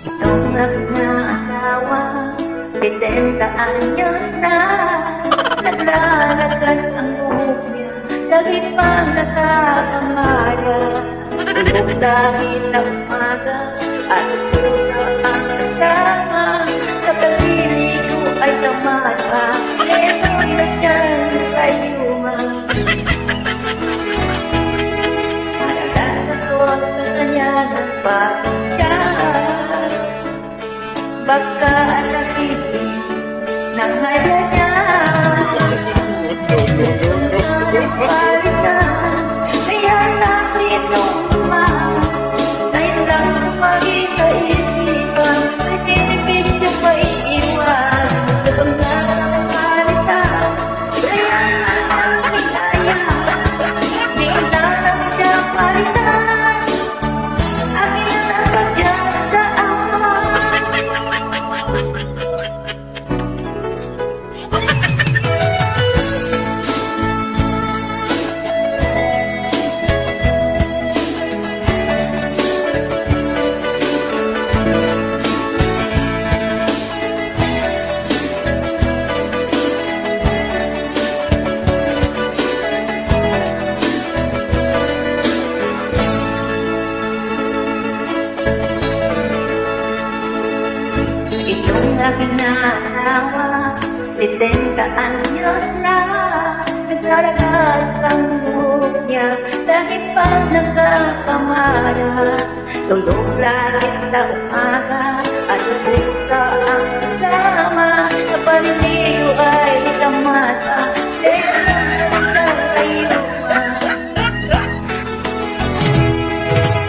Itong aking na asawa, 70 anyos na. Naglalagas ang buhok niya, lagi pang nakakamaya. Tulog lagi sa umaga, at puso ang kasama. Sa pag-ibig ko ay tamad pa, meron na siyang kayuma. Madalas ako sa kanya ng pasensya, baka nakikinig ng haya niya. Palitan, kaya natin nung umahan, ngayon lang tumagi sa isipan, may benepisyo may iwan. Sabang na ng palitan, kaya natin kaya, di na lang siya palitan. Akin na napagyan sa ama. Itong aking na asawa, 70 anyos na. Naglalagas ang buhok niya, lagi pang nakakamara. Tulog lagi sa umaga, at puso ang kasama. Sa paliliyo ay itamata, meron sa kayuma.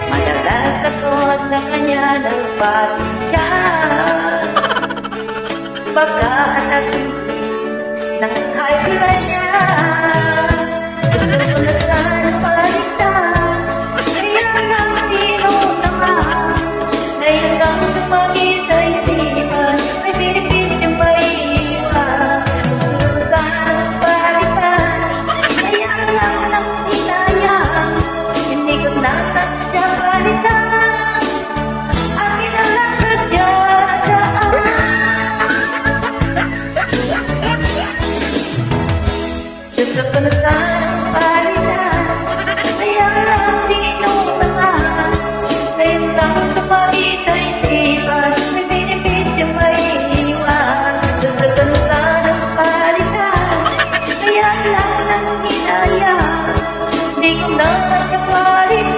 Madalas ako sa kanya ng pasensya, baka nakikinig ng haya niya. Gusto ko na sana palitan, kaya lang sino naman. Ngayon lang tumagi sa isipan, may benepisyo may iwan. Gusto ko sana palitan, kaya lang nang hinayang, hindi ko na siya palitan. Akin na lang kadyadaan. Gusto ko na sanang palitan, kaya lang sino naman. Ngayon lang tumagi sa isipan, may benepisyo may iwan. Gusto ko na sanang palitan, kaya lang nang hinayang, di ko na siya palitan.